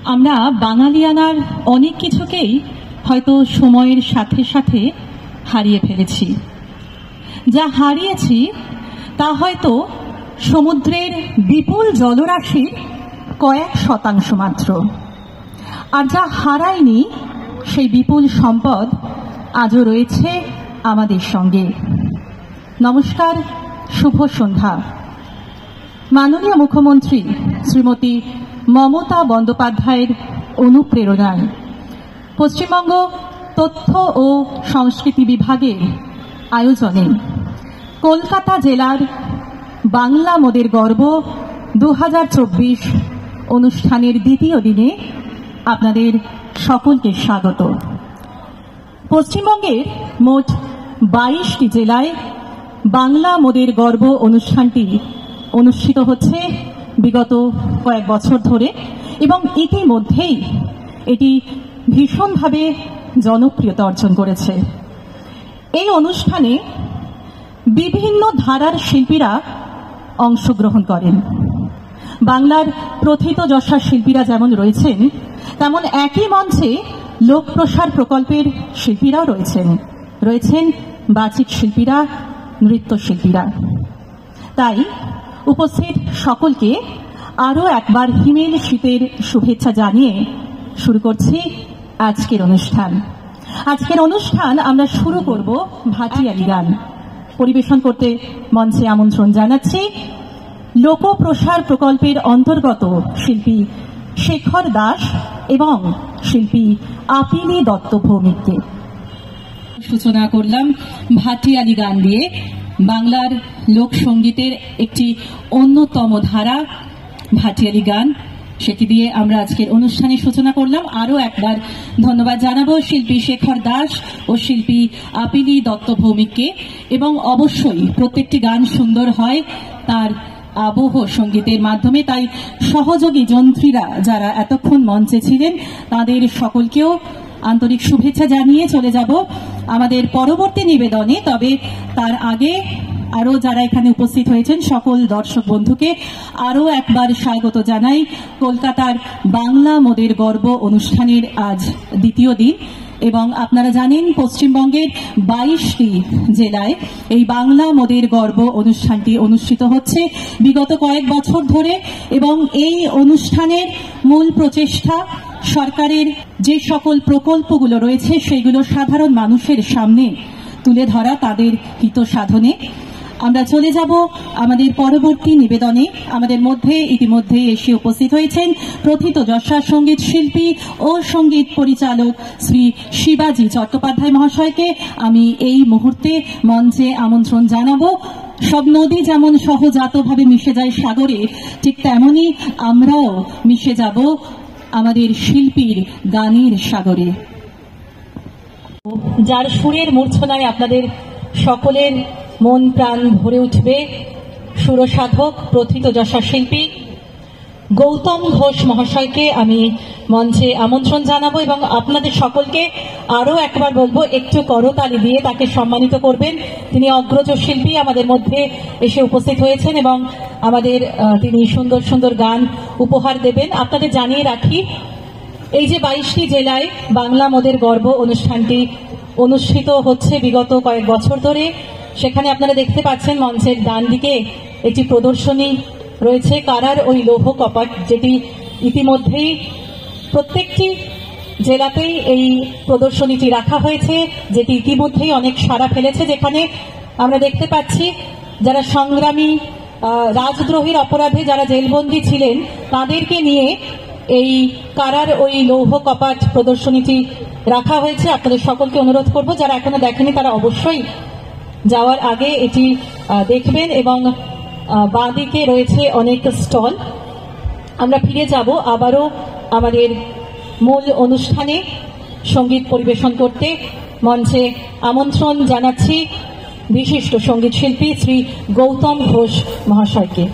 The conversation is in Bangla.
আমরা বাঙালিয়ানার অনেক কিছুকেই হয়তো সময়ের সাথে সাথে হারিয়ে ফেলেছি। যা হারিয়েছি তা হয়তো সমুদ্রের বিপুল জলরাশির কয়েক শতাংশ মাত্র, আর যা হারায়নি সেই বিপুল সম্পদ আজও রয়েছে আমাদের সঙ্গে। নমস্কার, শুভ সন্ধ্যা। মাননীয় মুখ্যমন্ত্রী শ্রীমতী মমতা বন্দ্যোপাধ্যায়ের অনুপ্রেরণায় পশ্চিমবঙ্গ তথ্য ও সংস্কৃতি বিভাগের আয়োজনে কলকাতা জেলার বাংলা মোদের গর্ব 2024 অনুষ্ঠানের দ্বিতীয় দিনে আপনাদের সকলকে স্বাগত। পশ্চিমবঙ্গের মোট 22টি জেলায় বাংলা মোদের গর্ব অনুষ্ঠানটি অনুষ্ঠিত হচ্ছে বিগত কয়েক বছর ধরে, এবং ইতিমধ্যেই এটি ভীষণভাবে জনপ্রিয়তা অর্জন করেছে। এই অনুষ্ঠানে বিভিন্ন ধারার শিল্পীরা অংশগ্রহণ করেন। বাংলার প্রথিতযশা শিল্পীরা যেমন রয়েছেন, তেমন একই মঞ্চে লোক প্রসার প্রকল্পের শিল্পীরাও রয়েছেন বাচিক শিল্পীরা, নৃত্যশিল্পীরা। তাই উপস্থিত সকলকে আরও একবার হিমেল শীতের শুভেচ্ছা জানিয়ে শুরু করছি আজকের অনুষ্ঠান। আমরা শুরু করব ভাটিয়ালি গান পরিবেশন করতে মঞ্চে আমন্ত্রণ জানাচ্ছি লোকপ্রসার প্রকল্পের অন্তর্গত শিল্পী শেখর দাস এবং শিল্পী আপিলি দত্ত ভৌমিককে। সূচনা করলাম ভাটিয়ালি গান দিয়ে, বাংলার লোকসঙ্গীতের একটি অন্যতম ধারা ভাটিয়ালি গান। সেটি দিয়ে আমরা আজকের অনুষ্ঠানের সূচনা করলাম। আরও একবার ধন্যবাদ জানাবো শিল্পী শেখর দাস ও শিল্পী আপিলি দত্ত ভৌমিককে। এবং অবশ্যই প্রত্যেকটি গান সুন্দর হয় তার আবহ সঙ্গীতের মাধ্যমে। তাই সহযোগী যন্ত্রীরা যারা এতক্ষণ মঞ্চে ছিলেন তাদের সকলকেও আন্তরিক শুভেচ্ছা জানিয়ে চলে যাব আমাদের পরবর্তী নিবেদনে। তবে তার আগে আরও যারা এখানে উপস্থিত হয়েছেন সকল দর্শক বন্ধুকে আরও একবার স্বাগত জানাই কলকাতার বাংলা মোদের গর্ব অনুষ্ঠানের আজ দ্বিতীয় দিন। এবং আপনারা জানেন পশ্চিমবঙ্গের 22টি জেলায় এই বাংলা মোদের গর্ব অনুষ্ঠানটি অনুষ্ঠিত হচ্ছে বিগত কয়েক বছর ধরে। এবং এই অনুষ্ঠানের মূল প্রচেষ্টা সরকারের যে সকল প্রকল্পগুলো রয়েছে সেগুলো সাধারণ মানুষের সামনে তুলে ধরা, তাদের হিত সাধনে। আমরা চলে যাব আমাদের পরবর্তী নিবেদনে। আমাদের মধ্যে ইতিমধ্যেই এসে উপস্থিত হয়েছেন প্রথিতযশা সঙ্গীত শিল্পী ও সঙ্গীত পরিচালক শ্রী শিবাজি চট্টোপাধ্যায় মহাশয়কে আমি এই মুহূর্তে মঞ্চে আমন্ত্রণ জানাবো। সব নদী যেমন সহজাতভাবে মিশে যায় সাগরে, ঠিক তেমনি আমরাও মিশে যাব আমাদের শিল্পীর গানের সাগরে। যার সুরের মূর্ছনায় আপনাদের সকলের মন প্রাণ ভরে উঠবে সুরসাধক প্রথিতযশা শিল্পী গৌতম ঘোষ মহাশয়কে আমি মঞ্চে আমন্ত্রণ জানাবো। এবং আপনাদের সকলকে আরও একবার বলবো একটু করতালি দিয়ে তাকে সম্মানিত করবেন। তিনি অগ্রজ শিল্পী আমাদের মধ্যে এসে উপস্থিত হয়েছেন এবং আমাদের তিনি সুন্দর সুন্দর গান উপহার দেবেন। আপনাদের জানিয়ে রাখি, এই যে 22টি জেলায় বাংলা মোদের গর্ব অনুষ্ঠানটি অনুষ্ঠিত হচ্ছে বিগত কয়েক বছর ধরে, সেখানে আপনারা দেখতে পাচ্ছেন মঞ্চের ডান দিকে একটি প্রদর্শনী রয়েছে কারার ওই লৌহ কপাট, যেটি ইতিমধ্যেই প্রত্যেকটি জেলাতেই এই প্রদর্শনীটি রাখা হয়েছে, যেটি ইতিমধ্যেই অনেক সাড়া ফেলেছে। যেখানে আমরা দেখতে পাচ্ছি যারা সংগ্রামী রাজদ্রোহীর অপরাধে যারা জেলবন্দী ছিলেন তাদেরকে নিয়ে এই কারার ওই লৌহ কপাট প্রদর্শনীটি রাখা হয়েছে। আপনাদের সকলকে অনুরোধ করব যারা এখনো দেখেনি তারা অবশ্যই যাওয়ার আগে এটি দেখবেন। এবং বাঁদিকে রয়েছে অনেক স্টল। আমরা ফিরে যাব আবারও আমাদের মূল অনুষ্ঠানে সঙ্গীত পরিবেশন করতে। মঞ্চে আমন্ত্রণ জানাচ্ছি বিশিষ্ট সঙ্গীত শিল্পী শ্রী গৌতম ঘোষ মহাশয়কে।